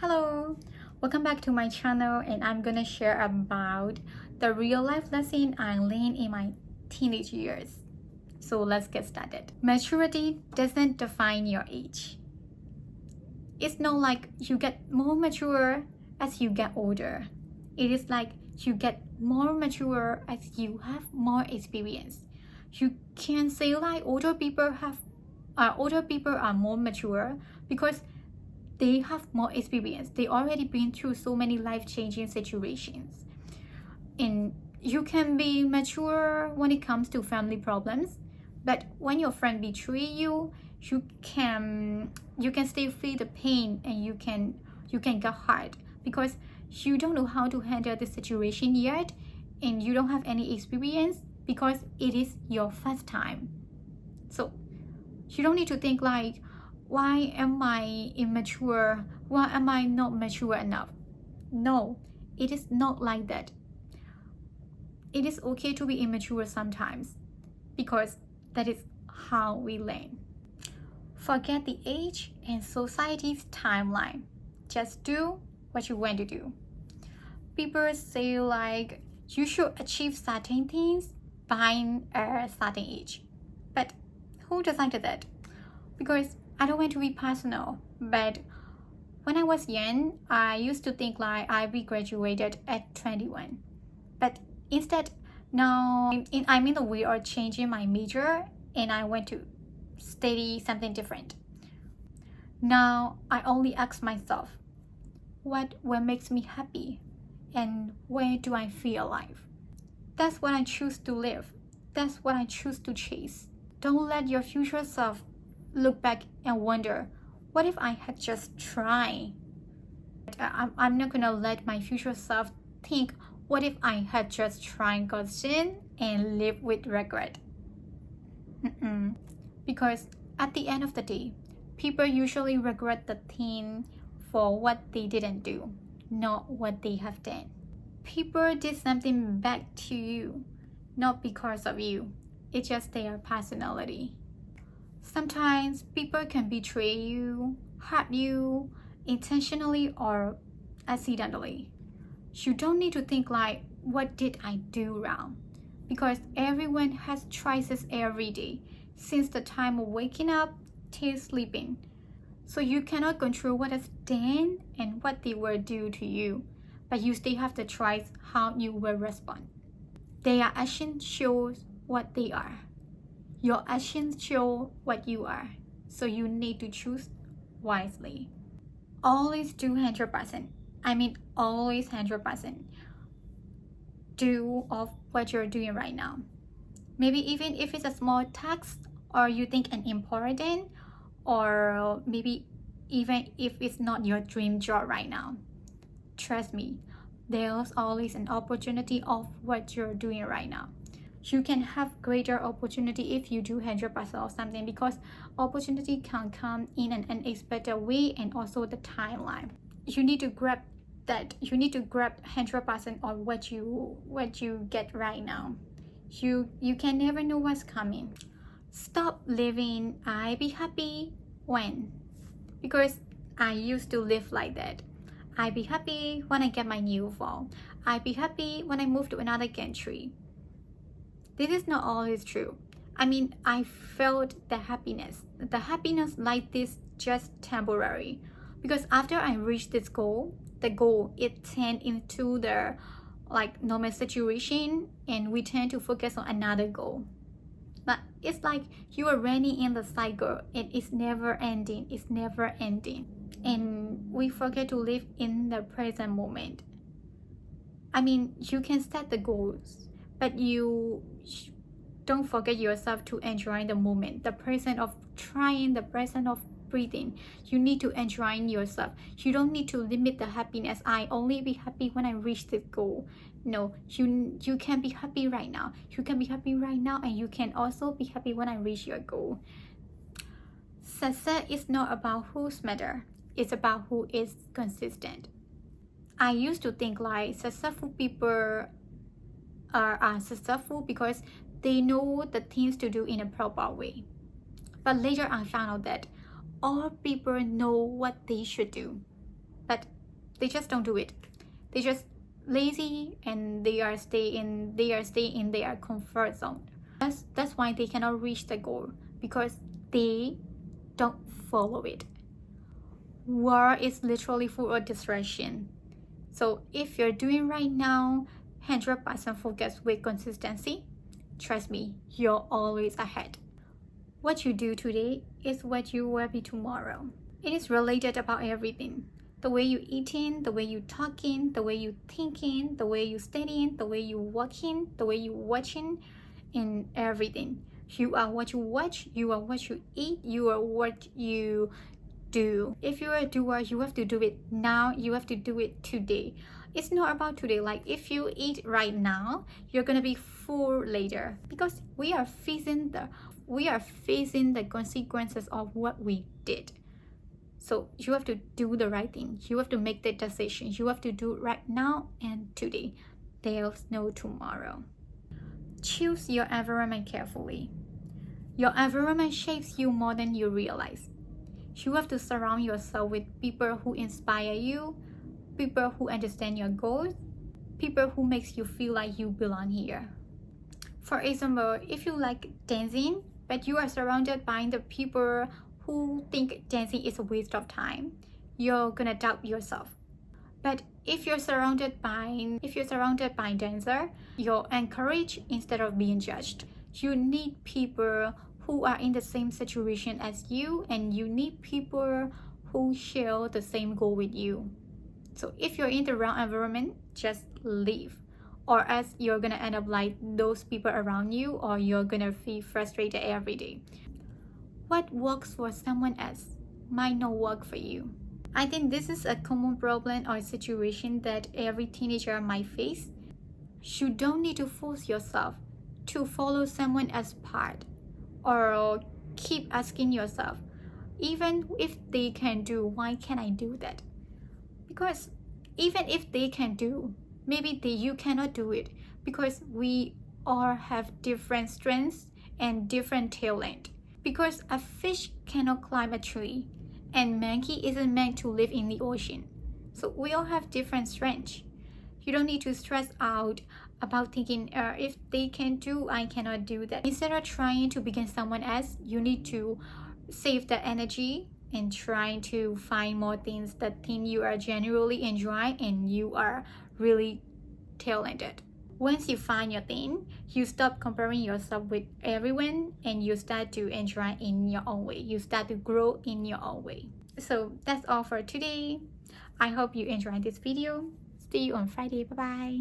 Hello, welcome back to my channel, and I'm gonna share about the real life lesson I learned in my teenage years. So let's get started. Maturity doesn't define your age. It's not like you get more mature as you get older. It is like you get more mature as you have more experience. You can say like older people are more mature because they have more experience. They already been through so many life-changing situations. And you can be mature when it comes to family problems, but when your friend betray you, you can still feel the pain, and you can get hurt because you don't know how to handle the situation yet, and you don't have any experience because it is your first time. So you don't need to think like, why am I immature? Why am I not mature enough? No, it is not like that. It is okay to be immature sometimes because that is how we learn. Forget the age and society's timeline. Just do what you want to do. People say like you should achieve certain things by a certain age. But who decided that? Because I don't want to be personal, but when I was young, I used to think like I be graduated at 21. But instead, now I'm in the way of changing my major, and I want to study something different. Now I only ask myself, what makes me happy, and where do I feel alive? That's what I choose to live. That's what I choose to chase. Don't let your future self look back and wonder, what if I had just tried? I'm not gonna let my future self think, what if I had just tried Godson and live with regret? Because at the end of the day, people usually regret the thing for what they didn't do, not what they have done. People did something back to you, not because of you. It's just their personality. Sometimes people can betray you, hurt you, intentionally or accidentally. You don't need to think like, what did I do wrong? Because everyone has choices every day, since the time of waking up till sleeping. So you cannot control what is done and what they will do to you, but you still have the choice how you will respond. Their action shows what they are. Your actions show what you are, so you need to choose wisely. Always do 100%. I mean, always 100%. Do of what you're doing right now. Maybe even if it's a small task or you think an important, or maybe even if it's not your dream job right now. Trust me, there's always an opportunity of what you're doing right now. You can have greater opportunity if you do 100% of something, because opportunity can come in an unexpected way, and also the timeline. You need to grab that. You need to grab 100% of what you get right now. You can never know what's coming. Stop living I be happy when, because I used to live like that. I be happy when I get my new phone. I be happy when I move to another country. This is not always true. I mean, I felt the happiness. The happiness like this just temporary. Because after I reached this goal, the goal, it turned into the normal situation, and we tend to focus on another goal. But it's like you are running in the cycle, and it's never ending. It's never ending. And we forget to live in the present moment. I mean, you can set the goals, but you don't forget yourself to enjoy the moment, the present of trying, the present of breathing. You need to enjoy yourself. You don't need to limit the happiness. I only be happy when I reach this goal. No, you can be happy right now. You can be happy right now, and you can also be happy when I reach your goal. Success is not about who's better. It's about who is consistent. I used to think like successful people are successful because they know the things to do in a proper way. But later I found out that all people know what they should do. but they just don't do it. They just lazy, and they are stay in their comfort zone. That's why they cannot reach the goal, because they don't follow it. World is literally full of distraction. So if you're doing right now 100% focus with consistency, trust me, you're always ahead. What you do today is what you will be tomorrow. It is related about everything. The way you eating, the way you talking, the way you thinking, the way you studying, the way you walking, the way you watching, and everything. You are what you watch, you are what you eat, you are what you do. If you're a doer, you have to do it now. You have to do it today. It's not about today. Like if you eat right now, you're gonna be full later, because we are facing the consequences of what we did. So you have to do the right thing. You have to make the decision. You have to do right now and today. There's no tomorrow. Choose your environment carefully. Your environment shapes you more than you realize. You have to surround yourself with people who inspire you, people who understand your goals, people who makes you feel like you belong here. For example, if you like dancing, but you are surrounded by the people who think dancing is a waste of time, you're gonna doubt yourself. But if you're surrounded by dancer, you're encouraged instead of being judged. You need people who are in the same situation as you, and you need people who share the same goal with you. So if you're in the wrong environment, just leave, or else you're gonna end up like those people around you, or you're gonna feel frustrated every day. What works for someone else might not work for you. I think this is a common problem or situation that every teenager might face. You don't need to force yourself to follow someone else's path, or keep asking yourself, even if they can do, why can't I do that? Because even if they can do, maybe you cannot do it, because we all have different strengths and different talent. Because a fish cannot climb a tree, and monkey isn't meant to live in the ocean. So we all have different strengths. You don't need to stress out about thinking, if they can do, I cannot do that. Instead of trying to become someone else, you need to save the energy and trying to find more things that you are genuinely enjoying and you are really talented. Once you find your thing, you stop comparing yourself with everyone, and you start to enjoy in your own way. You start to grow in your own way. So that's all for today. I hope you enjoyed this video. See you on Friday. Bye bye.